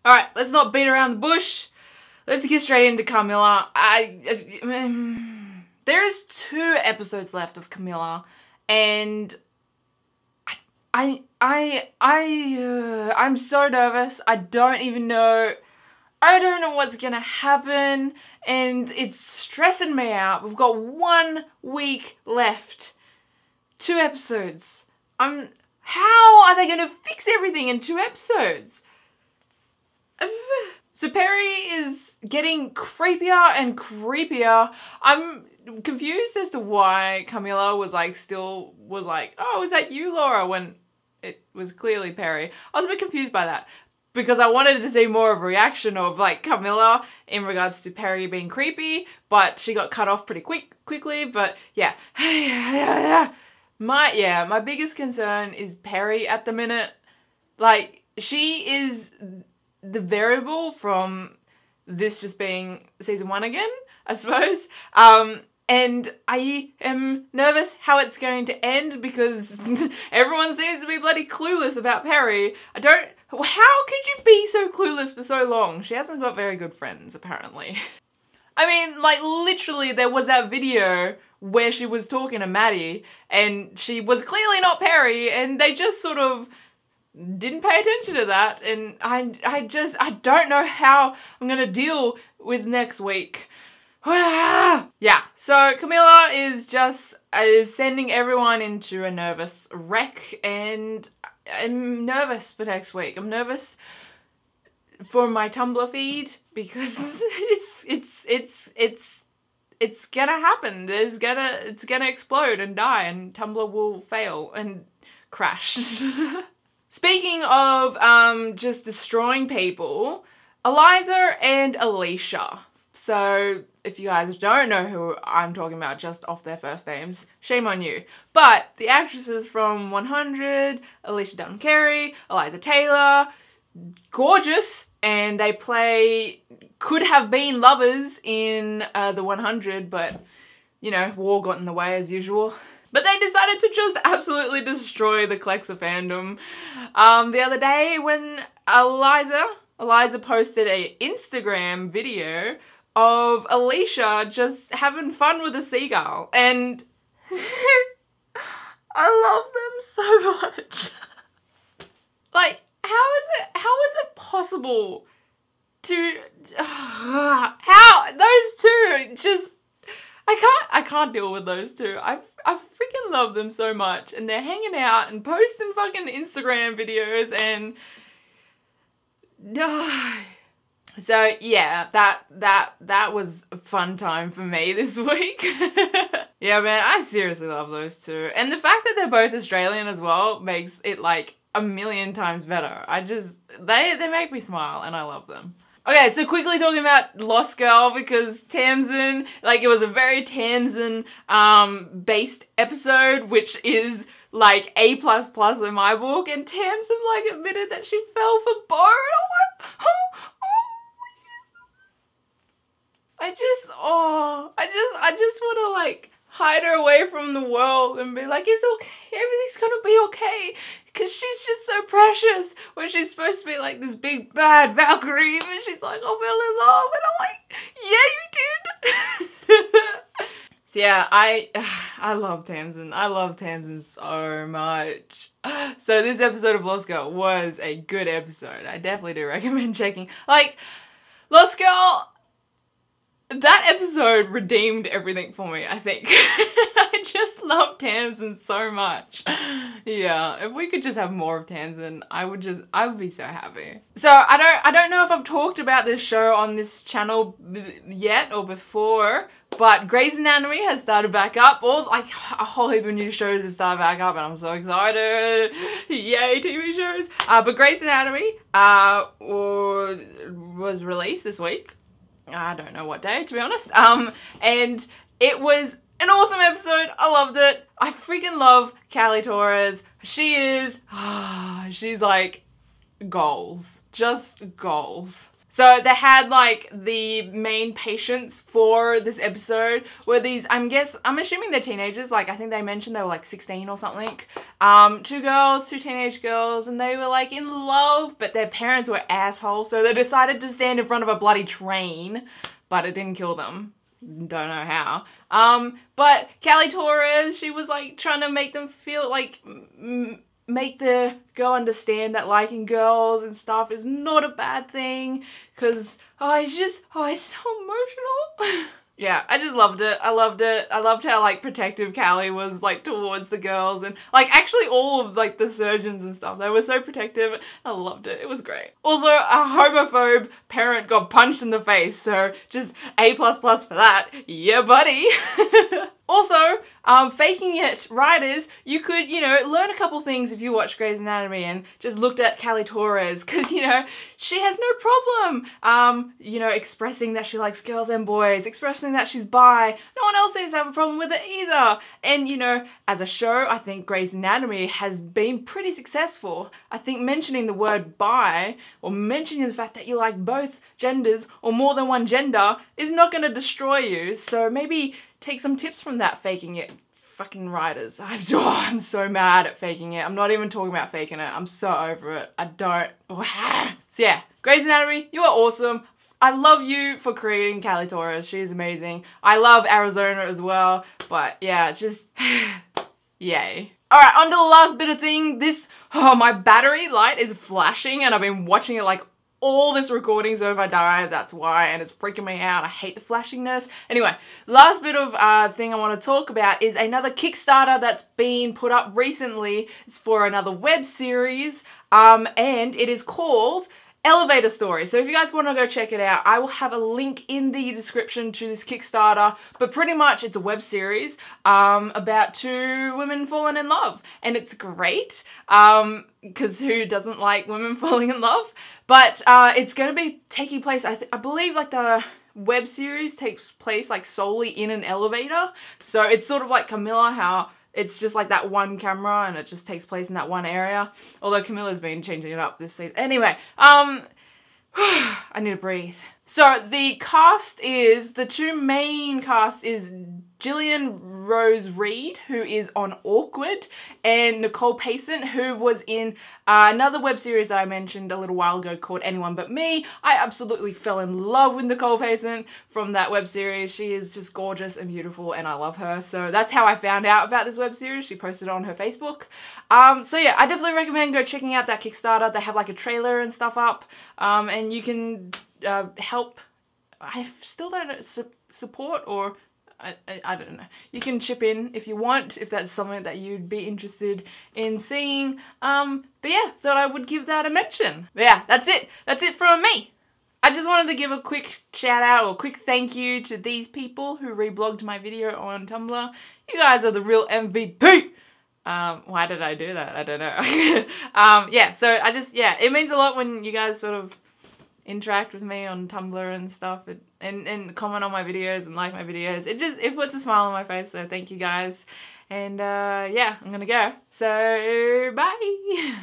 Alright, let's not beat around the bush. Let's get straight into Carmilla. There is 2 episodes left of Carmilla, and I'm so nervous. I don't know what's gonna happen, and it's stressing me out. We've got 1 week left. 2 episodes. How are they gonna fix everything in 2 episodes? So Perry is getting creepier and creepier. I'm confused as to why Carmilla was like, oh, is that you, Laura? When it was clearly Perry. I was a bit confused by that because I wanted to see more of a reaction of like Carmilla in regards to Perry being creepy, but she got cut off pretty quickly. But yeah. My biggest concern is Perry at the minute. Like, she is the variable from this just being season 1 again, I suppose. And I am nervous how it's going to end because everyone seems to be bloody clueless about Perry. How could you be so clueless for so long? She hasn't got very good friends, apparently. I mean, like, literally there was that video where she was talking to Maddie and she was clearly not Perry, and they just sort of didn't pay attention to that, and I don't know how I'm gonna deal with next week. Yeah, so Carmilla is sending everyone into a nervous wreck, and I'm nervous for next week. I'm nervous for my Tumblr feed because it's gonna happen. It's gonna explode and die, and Tumblr will fail and crash. Speaking of just destroying people, Eliza and Alycia. So if you guys don't know who I'm talking about just off their first names, shame on you. But the actresses from 100, Alycia Carey, Eliza Taylor, gorgeous, and they could have been lovers in the 100, but you know, war got in the way as usual. But they decided to just absolutely destroy the Clexa fandom. The other day when Eliza posted an Instagram video of Alycia just having fun with a seagull, and I love them so much. Like, how is it possible to how those two just I can't deal with those two. I freaking love them so much, and they're hanging out and posting fucking Instagram videos, and so yeah, that was a fun time for me this week. Yeah, man, I seriously love those two, and the fact that they're both Australian as well makes it like a million times better. They make me smile, and I love them. Okay, so quickly talking about Lost Girl, because Tamsin, like, it was a very Tamsin based episode, which is like A++ in my book, and Tamsin like admitted that she fell for Bo, and I was like, I just want to like hide her away from the world and be like, it's okay, everything's gonna be okay, because she's just so precious, when she's supposed to be like this big bad Valkyrie, and she's like, I fell in love, and I'm like, yeah, you did. So yeah, I love Tamsin. I love Tamsin so much. So this episode of Lost Girl was a good episode. I definitely do recommend checking. Like, Lost Girl, that episode redeemed everything for me, I think. I just love Tamsin so much. Yeah, if we could just have more of Tamsin, I would be so happy. So I don't know if I've talked about this show on this channel yet or before, but Grey's Anatomy has started back up. Like a whole heap of new shows have started back up, and I'm so excited. Yay, TV shows. But Grey's Anatomy was released this week. I don't know what day, to be honest. And it was an awesome episode. I loved it. I freaking love Callie Torres. She's like goals. Just goals. So they had like the main patients for this episode were these, I'm assuming they're teenagers, like I think they mentioned they were like 16 or something. Two teenage girls, and they were like in love, but their parents were assholes, so they decided to stand in front of a bloody train, but it didn't kill them. Don't know how. But Callie Torres, she was like trying to make them feel like, make the girl understand that liking girls and stuff is not a bad thing, because, it's so emotional. Yeah, I just loved it. I loved it. I loved how like protective Callie was like towards the girls, and like actually all of like the surgeons and stuff. They were so protective. I loved it. It was great. Also, a homophobe parent got punched in the face, so just A++ for that. Yeah, buddy. Also, faking it writers, you could, you know, learn a couple things if you watch Grey's Anatomy and just looked at Callie Torres, because, you know, she has no problem, you know, expressing that she likes girls and boys, expressing that she's bi. No one else seems to have a problem with it either. And, you know, as a show, I think Grey's Anatomy has been pretty successful. I think mentioning the word bi, or mentioning the fact that you like both genders or more than one gender, is not going to destroy you. So maybe take some tips from that faking it fucking writers. I'm so mad at faking it. I'm not even talking about faking it. I'm so over it. I don't. So yeah, Grey's Anatomy, you are awesome. I love you for creating Callie Torres. She's amazing. I love Arizona as well. But yeah, just yay. Alright, on to the last bit of thing. My battery light is flashing and I've been watching it like all this recording, so if I die, that's why, and it's freaking me out. I hate the flashingness. Anyway, last bit of thing I want to talk about is another Kickstarter that's been put up recently. It's for another web series, and it is called Elevator Story. So if you guys want to go check it out, I will have a link in the description to this Kickstarter, but pretty much it's a web series about two women falling in love, and it's great, because who doesn't like women falling in love? But it's going to be taking place, I believe like the web series takes place like solely in an elevator, so it's sort of like Carmilla, how it's just like that one camera and it just takes place in that one area. Although Camilla's been changing it up this season. Anyway, I need to breathe. So the two main cast is Gillian Rose Reid, who is on Awkward, and Nicole Payson, who was in another web series that I mentioned a little while ago called Anyone But Me. I absolutely fell in love with Nicole Payson from that web series. She is just gorgeous and beautiful and I love her. So that's how I found out about this web series. She posted it on her Facebook. So yeah, I definitely recommend go checking out that Kickstarter. They have like a trailer and stuff up, and you can help. I still don't know, support, or I don't know. You can chip in if you want, if that's something that you'd be interested in seeing. But yeah, so I would give that a mention. But yeah, that's it. That's it from me. I just wanted to give a quick shout out or quick thank you to these people who reblogged my video on Tumblr. You guys are the real MVP. Why did I do that? I don't know. Yeah, so it means a lot when you guys sort of interact with me on Tumblr and stuff, and comment on my videos and like my videos. It puts a smile on my face, so thank you guys. And yeah, I'm gonna go. So bye.